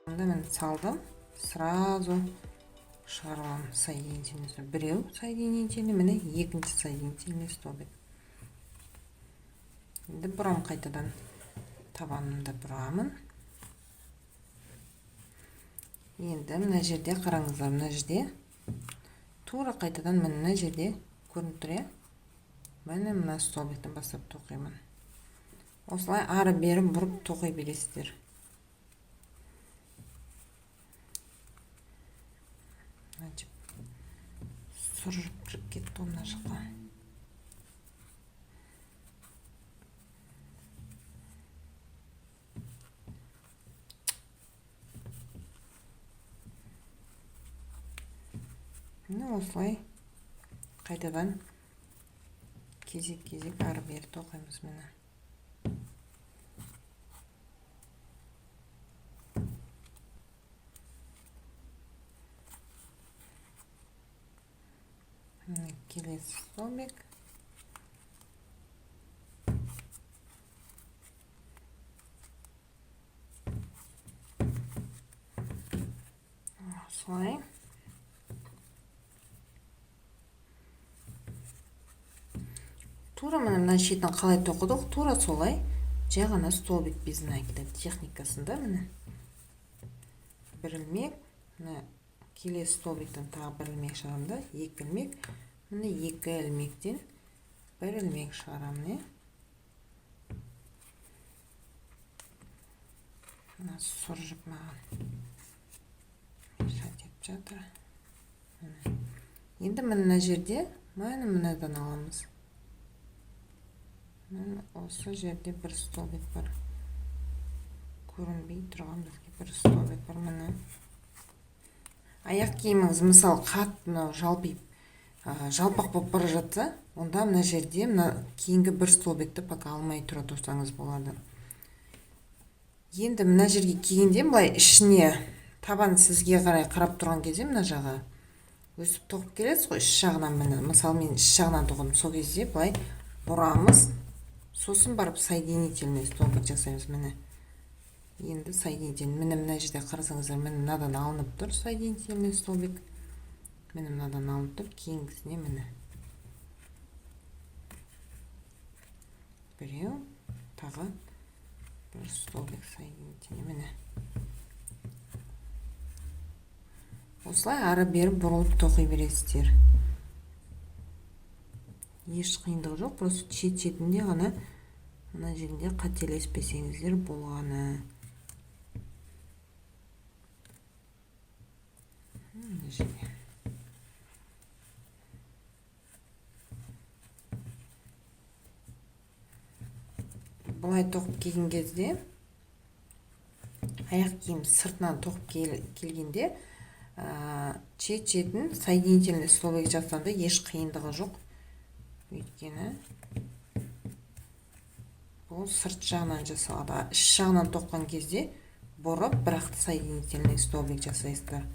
Мен салдым, сразу шығарылам соединительный. Біреу соединительный, міне екінші соединительный столбик. Енді бұрам қайтадан табанымды бұрамын. Енді мына жерде қараңыздар, мына жерде тура қайтадан мына жерде көрініп тұр, міне мына столбиктен бастап тоқимын. Осылай ары бері бұрып тоқи бересіздер. Сұрып кіріп кетті мына жаққа. Міне осылай қайтадан кезек-кезек ары бері тоқимыз міне. Келесі столбик. Осылай. Тура мына шетін қалай тоқыдық, тура солай жай ғана столбик безін әкеледі техникасында міне. Бір ілмек, мына келесі столбиктен тағы бір ілмек шығарамын да, екі ілмек, міне екі ілмектен бір ілмек шығарамын. Мына сұр жіп маған мешать етіп жатыр. Енді мына жерде мынадан аламыз. Осы жерде бір столбик бар. Көрінбей тұрған бізге бір столбик бар міне. Аяқ киіміңіз мысалы қатты жалпақ болып бара жатса, онда мына жерде кейінгі бір столбикті пока алмай тұра тұрсаңыз болады. Енді мына жерге кигенде былай ішіне табан сізге қарай қарап тұрған кезде мына жаға өсіп тоқып келесіз ғой, іш жағынан міне. Мысалы мен іш жағынан тоқыдым, сол кезде былай бұрамыз, сосын барып соединительный столбик жасаймыз міне. Енді соединительный, мына жерде қарасаңыздар, мынадан алынып тұр соединительный столбик. Мынадан алынып тұр, кейінгісіне міне. Біреу, тағы бір столбик соединительный міне. Осылай ары бері бұрылып тоқи бересіздер. Еш қиындығы жоқ, просто шет-шетінде ғана мына жерінде қателеспесеңіздер болғаны. Бұлай тоқып келген кезде, аяқ киім сыртынан тоқып келгенде, шет-шетін соединительный столбик жасағанда еш қиындығы жоқ. Өйткені бұл сырт жағынан жасалады. Іш жағынан тоққан кезде бұрып, бірақ соединительный столбик жасайсыздар.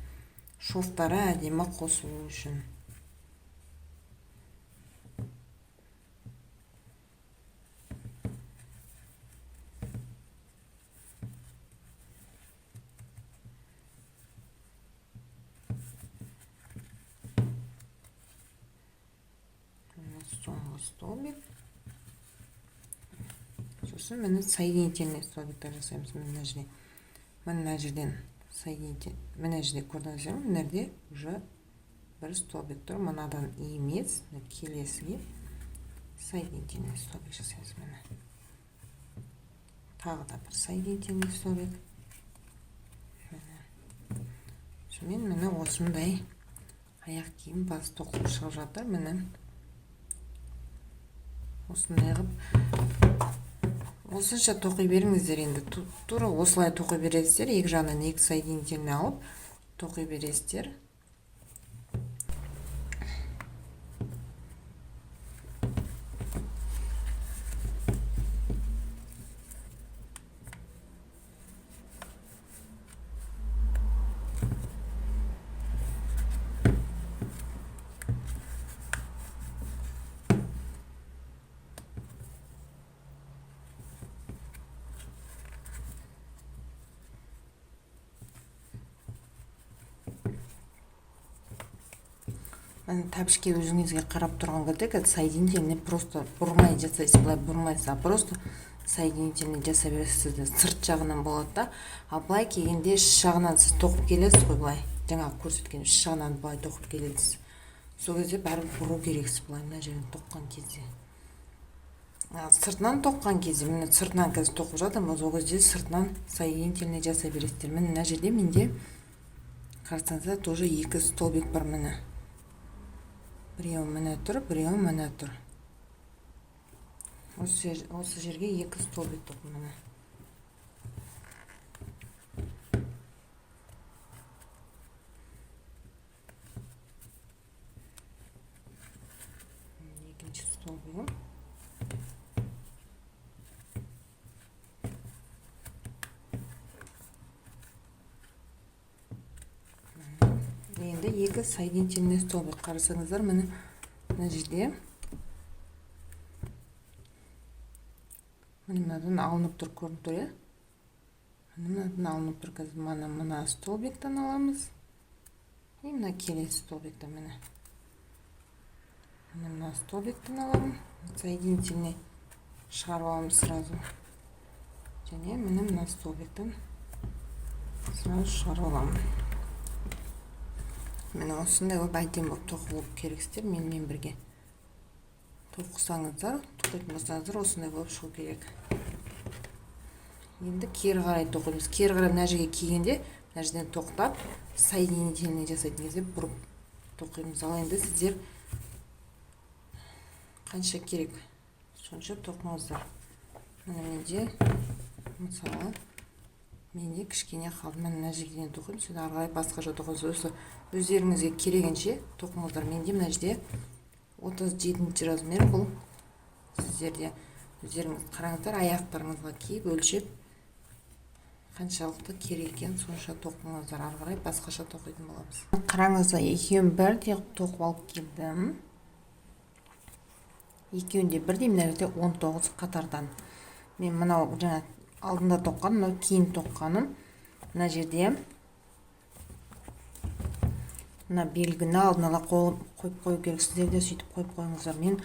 Шовтары әдемі қосылу үшін. Соңғы столбик. Сосын міне соединительный столбиктер жасаймыз мына жерден. Мына жерден соединительный, мына жерде көрдіңіздер ме? Мына жерде уже бір столбик тұр. Мынадан емес, келесіге соединительный столбик жасаймыз міне. Тағы да бір соединительный столбик. Сонымен міне осындай аяқ киім басы тоқылып шығып жатыр міне. Осындай ғып, осынша тоқи беріңіздер енді. Тура осылай тоқи бересіздер. Екі жағынан екі соединительный алып тоқи бересіздер. Міне тәпішке өзіңізге қарап тұрған кезде соединительный просто бұрмай жасайсыз, былай бұрмайсыз, а просто соединительный жасай бересіз. Сізді сырт жағынан болады да, а былай келгенде іш жағынан сіз тоқып келесіз ғой, былай жаңа көрсеткен іш жағынан былай тоқып келесіз. Сол кезде бәрібір бұру керексіз, былай мына жерден тоққан кезде. Сыртынан тоққан кезде, міне сыртынан қазір тоқып жатырмыз, ол кезде сыртынан соединительный жасай бересіздер. Міне мына жерде менде қарасаңыздар тоже екі столбик бар. Міне біреуі міне тұр, біреуі міне тұр. Осы жерге екі столбик тоқым. Міне екінші столбигім. Енді екі соединительный столбик. Қарасаңыздар, міне мына жерде мынадан алынып тұр, көрініп тұр, иә? Мынадан алынып тұр. Қазір мына столбиктен аламыз. И мына келесі столбиктен, міне мына столбиктен аламын. Соединительный шығарып аламыз сразу. Және міне мына столбиктен сразу шығарып аламын. Міне осындай болып әдемі болып тоқылу керексіздер. Менімен бірге тоқысаңыздар, тоқтайтын болсаңыздар, осындай болып шығу керек. Енді кері қарай тоқимыз. Кері қарай мына жерге келгенде, мына жерден тоқтап, соединительный жасайтын кезде бұрып тоқимыз. Ал енді сіздер қанша керек сонша тоқыңыздар. Міне менде мысалы менде кішкене қалды. Мына жерден тоқимын, сіз ары қарай басқаша тоқыңыз. Өздеріңізге керегенше тоқыңыздар. Менде мына жерде 37 размер. Бұл сіздерде өздеріңіз қараңыздар, аяқтарыңызға киіп өлшеп қаншалықты керек екен сонша тоқыңыздар. Ары қарай басқаша тоқитын боламыз. Қараңыздар, екеуін бірдей тоқып алып келдім. Екеуінде бірдей, мына жерде 19 қатардан. Мен мынау жаңа алдында тоққан, мынау кейін тоққаным. Мына жерде мына белгіні алдын ала қойып қою керек. Сіздер де сөйтіп қойып қойыңыздар. Мен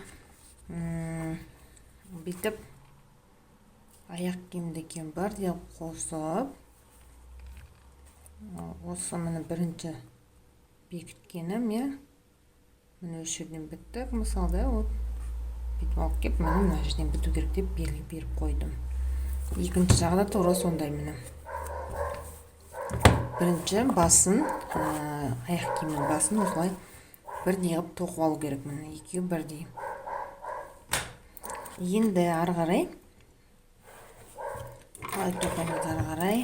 бүйтіп аяқ киімді екеуін бірдей қосып, осы міне бірінші бекіткенім, иә. Міне осы жерден біттік. Мысалда бүйтіп алып келіп, мына жерден біту керек деп белгі беріп қойдым. Екінші жағы да тура сондай. Міне бірінші басын, аяқ киімнің басын осылай бірдей қылып тоқып алу керек. Міне екеуі бірдей. Енді ары қарай қалай тоқимыз? Ары қарай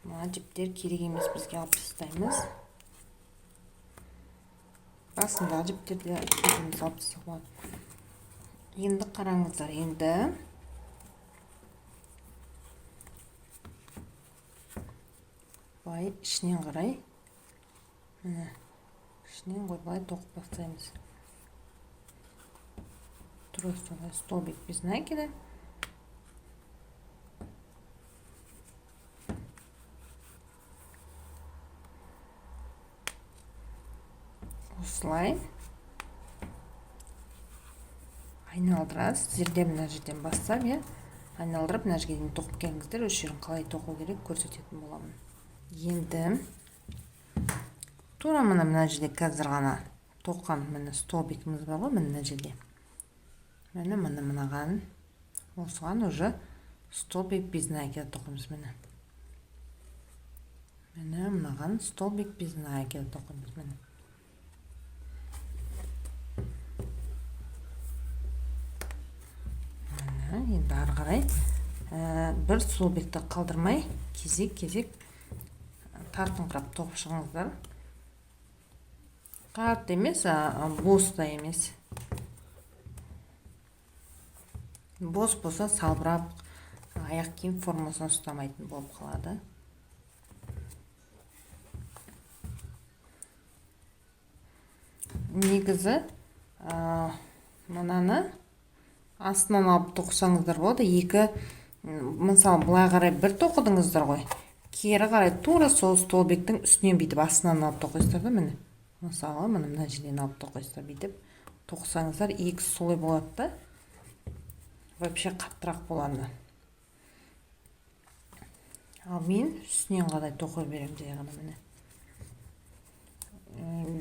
мына жіптер керек емес, бізге алып тастаймыз. Басындағы жіптерді өзіміз алып тастауға болады. Енді қараңыздар, енді былай ішінен қарай, міне ішінен былай тоқып бастаймыз. Тройной столбик без накида. Осылай айналдырасыз. Сіздерде мына жерден бастап, айналдырып мына жерге дейін тоқып келіңіздер. Осы жерін қалай тоқу керек көрсететін боламын. Енді тура мына жерде қазір ғана тоққан міне столбикіміз бар ғой, мына жерде. Міне мынаған осыған уже столбик без накида тоқимыз. Міне мынаған столбик без накида тоқимыз. Міне енді ары қарай бір столбикті қалдырмай кезек тартыңқырап тоқып шығыңыздар. Қатты емес, бос та емес. Бос болса салбырап, аяқ киім формасын ұстамайтын болып қалады. Негізі мынаны астынан алып тоқсаңыздар болады. Екі, мысалы, былай қарай бір тоқыдыңыздар ғой. Кері қарай тура сол столбиктің үстінен бүйтіп астынан алып тоқисыздар да, міне. мысалы мына жерден алып тоқисыздар, бүйтіп тоқсаңыздар екі слой болады да, вообще қаттырақ болады. Ал мен үстінен қадай тоқи беремін жай ғана міне.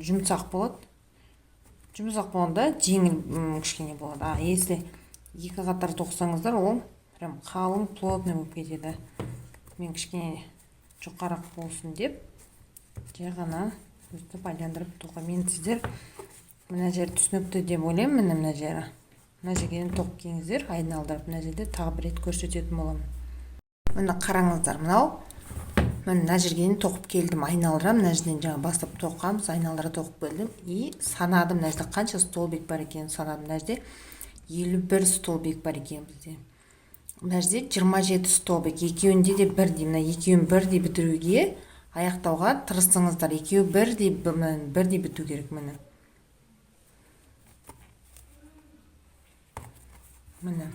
Жұмсақ болады. Жұмсақ болғанда жеңіл кішкене болады. Если екі қатар тоқсаңыздар, ол прям қалың, плотный болып кетеді. Мен кішкене жұқарақ болсын деп, жай ғана өстіп айландырып тоқы. Мен сіздер мына жер түсінікті деп ойлаймын. Мына жері. Мына жерден тоқып келіңіздер, айналдырып, мына жерде тағы бір рет көрсететін боламын. Мына қараңыздар, мына жерден тоқып келдім, айналдырам, мына жерден жаңа бастап тоққанбыз, айналдыра тоқып келдім и санадым, мына жерде қанша столбик бар екенін санадым. Мына жерде 51 столбик бар екен бізде. Мына жерде 27 столбик, екеуінде де бірдей. Мына екеуін бірдей бітіруге, аяқтауға тырысыңыздар. Екеуі бірдей біту керек міне. Міне.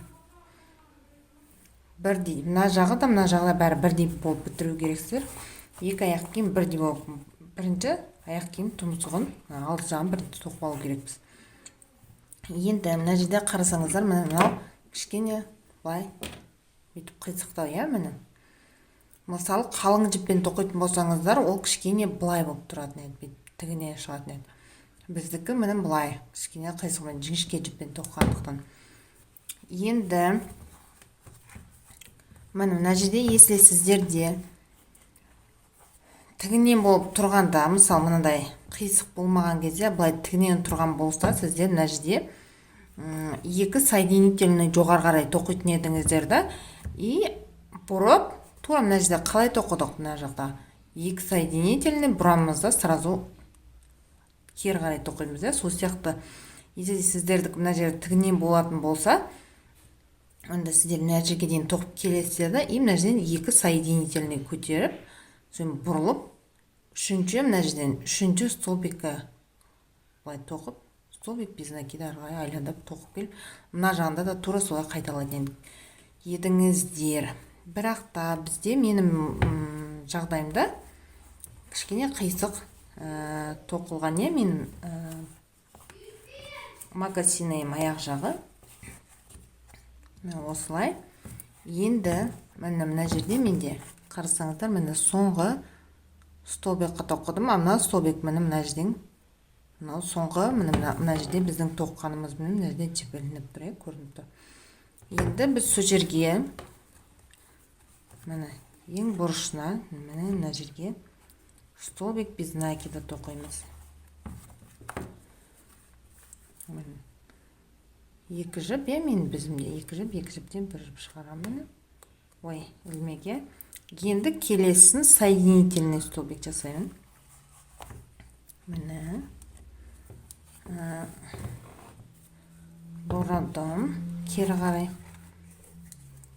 Бірдей. Мына жағы да, мына жағы да бәрі бірдей болып бітіру керексіздер. Екі аяқ киім бірдей болып. Бірінші аяқ киім тұмсығын, алды жағын бірдей тоқып алу керекпіз. Енді мына жерде қарасаңыздар, мынау кішкене былай бүйтіп қисықтау, міне. Мысалы, қалың жіппен тоқитын болсаңыздар, ол кішкене былай болып тұратын еді, тігіне шығатын еді. Біздікі міне былай, кішкене қисығымен жіңішке жіппен тоққандықтан. Енді мына жерде, если сіздерде тігінен болып тұрғанда, мысалы мынадай қисық болмаған кезде, былай тігінен тұрған болса, сіздер мына жерде екі соединительный жоғары қарай тоқитын едіңіздерді и бұрып, тура мына жерде қалай тоқыдық мына жақта? Екі соединительный бұрамызда сразу кері қарай тоқимыз, сол сияқты. Если сіздердік мына жерде тігінен болатын болса, онда сіздер мына жерге дейін тоқып келесіздер и мына жерден екі соединительный көтеріп, соны бұрылып, мына жерден үшінші столбикті былай тоқып, столбик без накида арғай айландап тоқып келіп, мына жағында да тура солай қайталайтын едіңіздер. Бірақ та бізде менің жағдайымда кішкене қисық тоқылған, мен мокасинайым аяқ жағы. Осылай. Енді мына жерде менде қарасаңыздар, міне соңғы столбикқа тоқыдым. Мына столбик мына жерден, соңғы мына жерде біздің тоққанымыз мына жерде жібілініп тұр, көрініп тұр. Енді біз сол жерге міне ең бұрышына мына жерге столбик без накида тоқимыз. Екі жіп, мен біздімде екі жіптен бір жіп шығарамын. Ой, ілмеге. Енді келесін соединительный столбик жасаймын. Міне. Бұрадым. Кері қарай.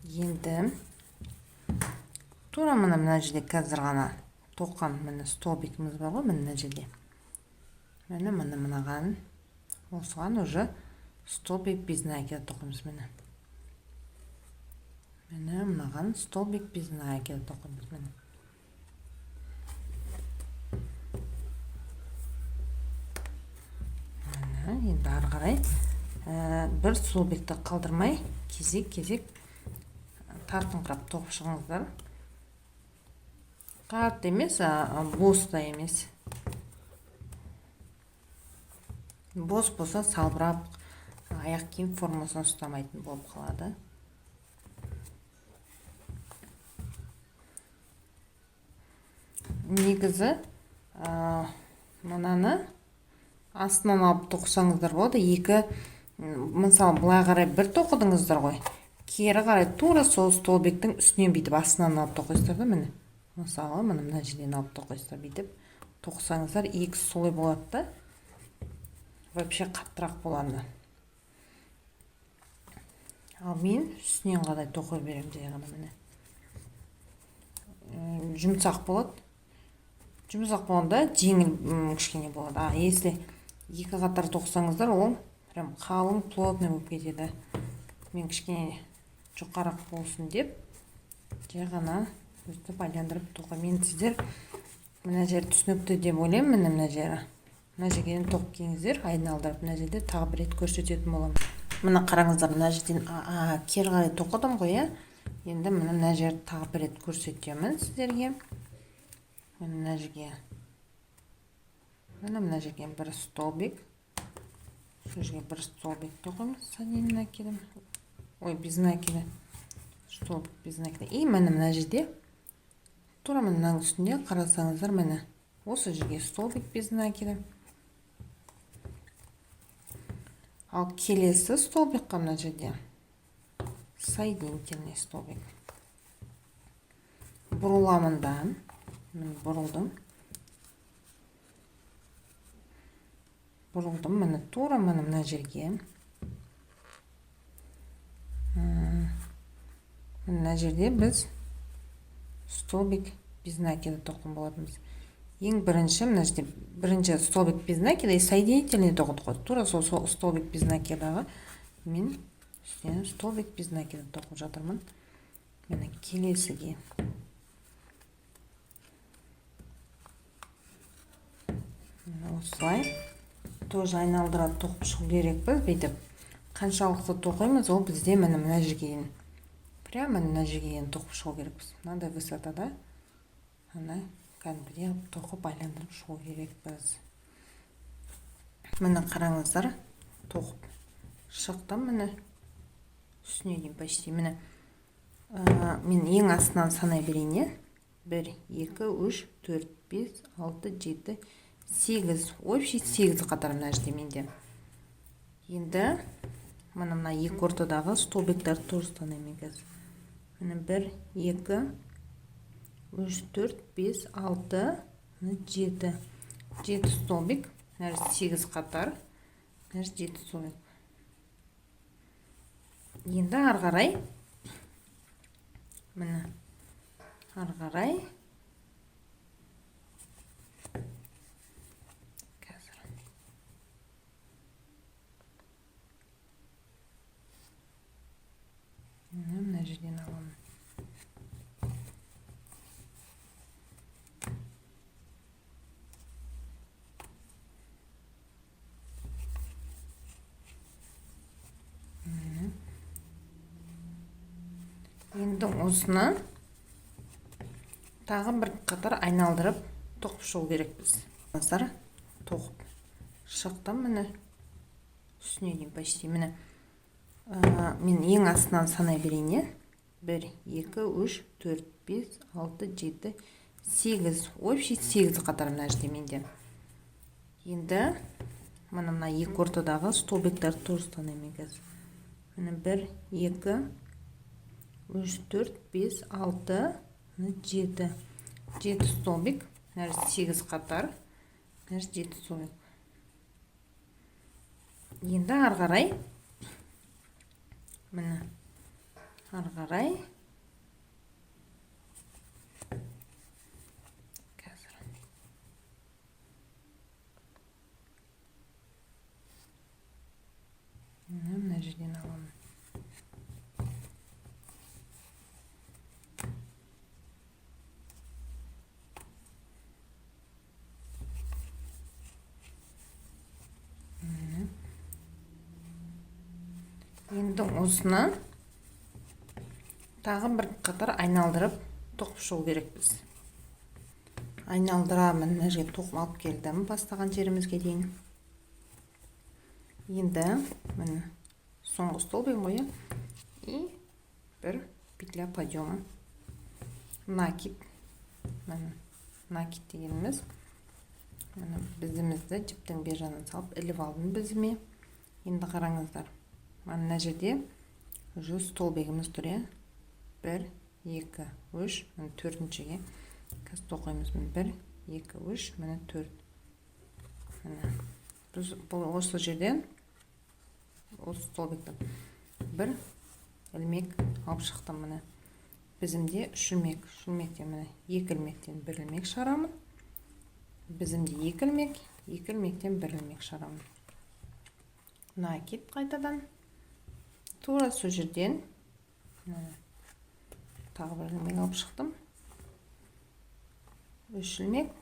Енді тура мына жерде қазір ғана тоққан столбикіміз бар ғой, мына жерде. Мынаған. Осыған уже столбик без накида тоқимыз міне. Мынаған столбик без накида тоқимыз міне. Енді ары қарай бір столбикті қалдырмай, кезек тартыңқырап тоқып шығыңыздар. Қатты емес, бос та емес. Бос болса салбырап, аяқ киім формасын ұстамайтын болып қалады. Негізі мынаны астынан алып тоқсаңыздар болады. Екі, мысалы, былай қарай бір тоқыдыңыздар ғой. Кері қарай тура сол столбиктің үстінен бүйтіп астынан алып тоқисыздар да, міне. Мысалы, мына жерден алып тоқисыздар, бүйтіп тоқсаңыздар, екі слой болады да. Вообще қаттырақ болады. Ал мен үстінен қадай тоқи беремін жай ғана міне. Жұмсақ болады. Жұмсақ болғанда жеңіл кішкене болады. Если екі қатар тоқсаңыздар, ол прям қалың, плотный болып кетеді. Мен кішкене жұқарақ болсын деп, жай ғана өстіп айландырып тоқы. Мен сіздер мына жер түсінікті деп ойлаймын, мына жері. мына жерден тоқ келіңіздер, айналдырып мына жерде тағы бір рет көрсететін боламын. Мына қараңыздар, мына жерден кері қарай тоқыдым ғой. Енді мына жерді тағы бір рет көрсетемін сіздерге. Мына жерге бір столбик, şu жерге бір столбик тоқимыз, садинін әкелім. Ой, без накида. Столбик без накида. И мына жерде тура мынаның үстінде қарасаңыздар, міне осы жерге столбик без накида. Ал келесі столбикқа мына жерде соединительный столбик. Бұруламын да, бұрылдым. Міне тура мына жерге. Мына жерде біз столбик без накида тоқым болатымыз. Ең бірінші, мына жерде бірінші столбик без накида и соединительный тоқыдық қой. Тура сол столбик без накидаға мен үстіне столбик без накида тоқып жатырмын. Міне келесіге. Осылай тоже айналдыра тоқып шығу керекпіз. Бүйтіп қаншалықты тоқимыз, ол бізде мына жерге прямо мына жерге тоқып шығу керекпіз. Мынандай высотада ана кәдімгідей тоқып айландырып шығу керекпіз. Міне қараңыздар, тоқып шықтым. Міне үстіне дейін почти. Міне мен ең астынан санай берейін. 1, 2, 3, 4, 5, 6, 7, 8. Общий 8 қатар мына жерде менде. Енді мына екі ортадағы столбиктарды тоже санаймын қазір. Міне 1, 2, 3, 4, 5, 6, 7. 7 столбик. Мына жерде 8 қатар. Мына жерде 7 столбик. Енді ары қарай. Міне ары қарай. Мына жерден аламын. Енді осыны тағы бір қатар айналдырып тоқып шығу керекпіз. Тоқып шықтым. Міне үстіне дейін почти. Міне мен ең астынан санай берейін. 1, 2, 3, 4, 5, 6, 7, 8. Общий 8 қатар мына жерде менде. Енді мына екі ортадағы столбиктарды тоже санаймын қазір. Міне 1, 2, 3, 4, 5, 6, 7. 7 столбик. Мына жерде 8 қатар. Мына жерде 7 столбик. Енді ары қарай. Міне ары қарай. Қазір. Мына жерден аламын. Енді осыны тағы бір қатар айналдырып тоқып шығу керекпіз. Айналдырамын. Мына жерге тоқып алып келдім бастаған жерімізге дейін. Енді міне соңғы столбик ғой. И бір петля подъема. Накид. Міне накид дегеніміз. Міне бізімізді жіптің бер жағынан салып іліп алдым бізіме. Енді қараңыздар. Мына жерде жүз столбигіміз тұр. 1, 2, 3, міне төртіншіге қазір тоқимыз. 1, 2, 3, міне 4. Міне біз осы жерден осы столбиктен бір ілмек алып шықтым. Міне бізімде 3 ілмек, 3 ілмектен міне 2 ілмектен 1 ілмек шығарамын. Бізімде 2 ілмек, 2 ілмектен 1 ілмек шығарамын. Накид қайтадан тура сол жерден тағы бір ілмек алып шықтым. 3 ілмек,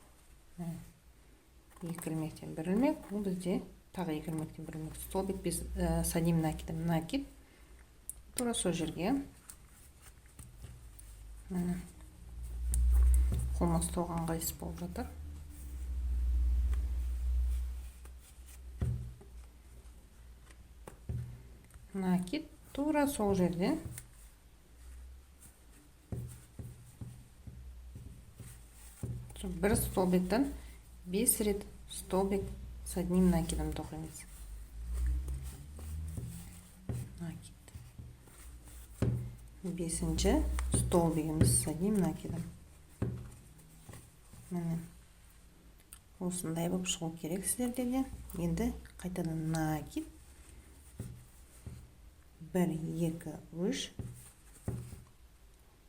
2 ілмектен 1 ілмек, бұл бізде тағы 2 ілмектен 1 ілмек. Столбик біз садим накидом накид. Тура сол жерге қолма ұстауға ыңғайсыз болып жатыр. Накид тура сол жерден бір столбиктен 5 рет столбик с одним накидом тоқимыз. Накид. 5-ші столбигіміз с одним накидом. Міне. Осындай болып шығу керек сіздерде де. Енді қайтадан накид. 1, 2, 3.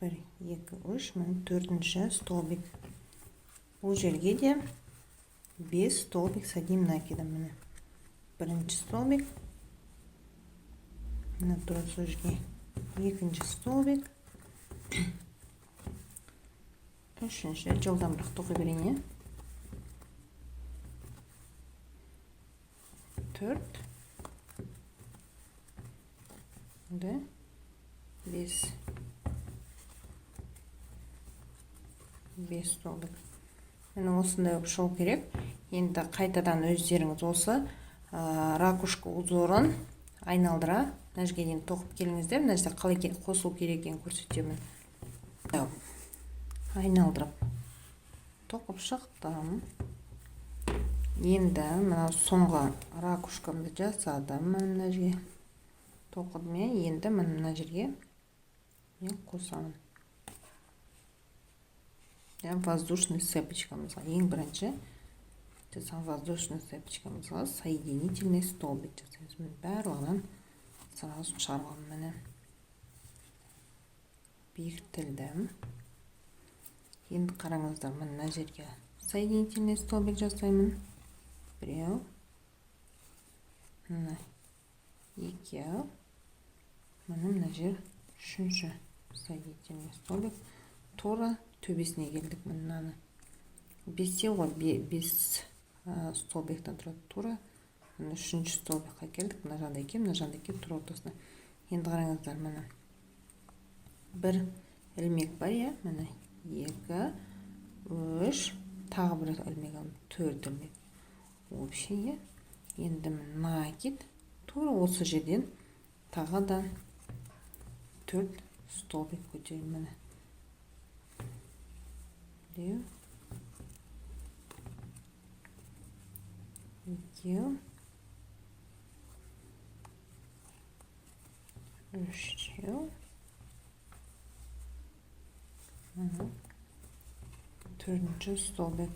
1, 2, 3. Міне 4-ші столбик. Бұл жерге де 5 столбик с одним накидом. Міне. 1-ші столбик. Міне тура сол жерге 2-ші столбик. 3-ші жылдамырақ тоқи берейін. 4. 5. 5 столбик. Мені осындай болып шығу керек. Енді қайтадан өздеріңіз осы ракушка узорын айналдыра мына жерге дейін тоқып келіңіздер. Мына жерде қалай қосылу керек екенін көрсетемін. Айналдырып тоқып шықтым. Енді мына соңғы ракушкамды жасадым. Мына жерге тоқыдым. Енді мына жерге мен қосамын. Воздушный цепочкамызға ең бірінші воздушный цепочкамызға соединительный столбик жасаймыз. Мен барлығынан сразу шығарғам. Міне бекітілдім. Енді қараңыздар, мына жерге соединительный столбик жасаймын. Біреу, мына екеу, мына жер үшінші соединительный столбик. Тура төбесіне келдік. Мынаны 5 ғой, 5 столбиктен тұрады. Тура үшінші столбикқа келдік. Мына жанда екен, мына жанда екен, тура ортасына. Енді қараңыздар, мына бір ілмек бар, мына 2, 3, тағы бір ілмек алып, 4 ілмек. Вообще, енді накид тура осы жерден тағы да 4 столбик көтерейін. Міне 1, 2, 3, 4-ші столбик.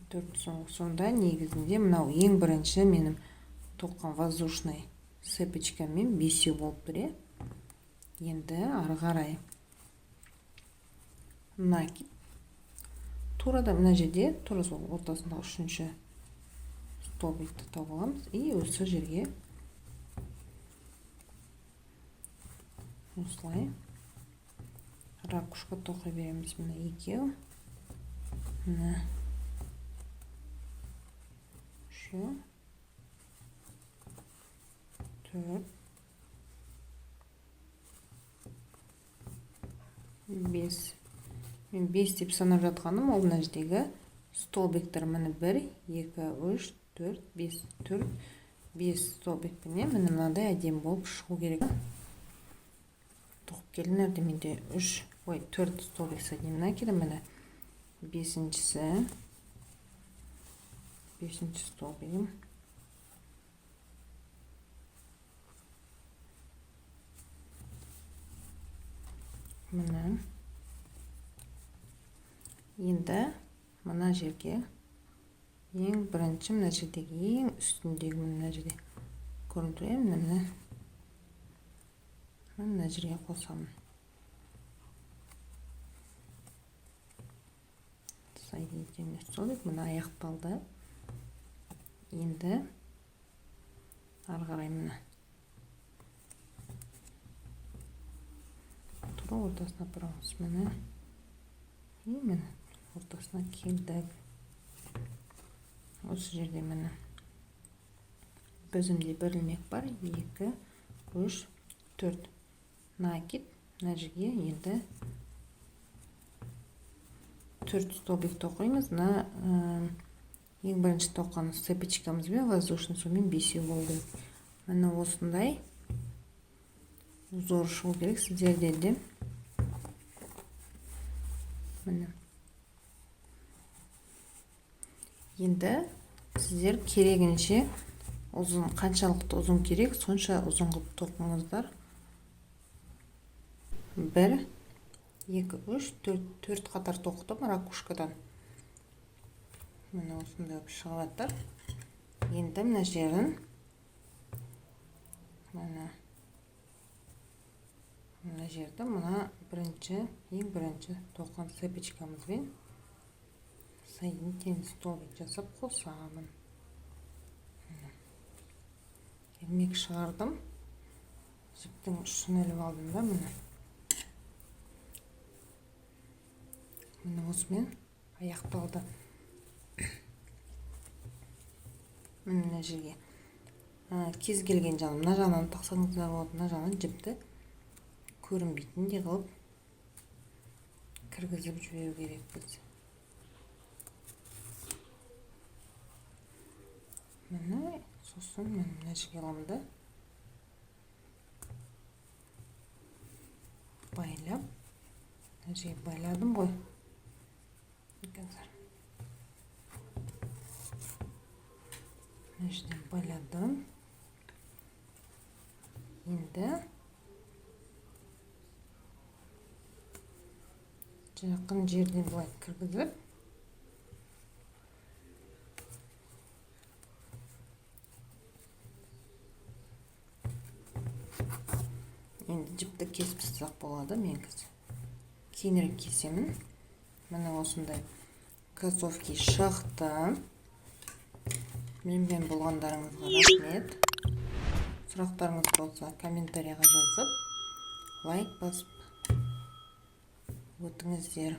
4 сонда негізінде мынау ең бірінші менің тоққан воздушный цепочкамен 5 болып тұр. Енді ары қарай накид. Тура да мына жерде, тура сол ортасындағы 3-ші столбикті тауып аламыз. И осы жерге осылай ракушка тоқи береміз. Мына 2, мына 3, 4, 5. Мен 5 деп санап жатқаным, ол мына жердегі столбиктер міне 1, 2, 3, 4, 5, 4, 5 столбикпен міне мынандай әдемі болып шығу керек. Тоқып келіңдер, менде 4 столбик с одним накидом. Міне 5-ші столбигім. Міне. Енді мына жерге ең бірінші мына жердегі ең үстіндегі мына жерде көрініп тұр. Мына жерге қосамын. Соединительный столбик мына аяқталды. Енді ары қарай мына тура ортасына бұрыңыз. Міне ортасына келдік. осы жерде міне бізімде бір ілмек бар, 2 3 4 накид. Мына жерге енді 4 столбик тоқимыз. Мына ең бірінші тоққан цепочкамызбен воздушный сумен 5 болды. Міне осындай узор шығу керек сіздерде де. Міне. Енді сіздер керегінше ұзын, қаншалықты ұзын керек, сонша ұзын қылып тоқыңыздар. 1 2 3 4 қатар тоқтым ракушкадан. Міне осындай шығып жатыр. Енді мына жерін мына жерді мына ең бірінші тоққан цепочкамызбен соединительный столбик жасап қосамын. Ілмек шығардым. Жіптің ұшын іліп алдым да міне. Міне осымен аяқталды. Мына жерге кез келген жағын, мына жағынан тақсаңыздар болады, мына жағынан жіпті көрінбейтіндей қылып кіргізіп жіберу керекпіз. Міне сосын мына жерге аламын да байлап, мына жерге байладым ғой. Мына жерден байладым. Енді жақын жерден былай кіргізіп, енді жіпті кесіп тастасақ болады. Мен кейінірек кесемін. Міне осындай кроссовки шықты. Менімен болғандарыңызға рахмет. Сұрақтарыңыз болса комментарияға жазып, лайк басып өтіңіздер.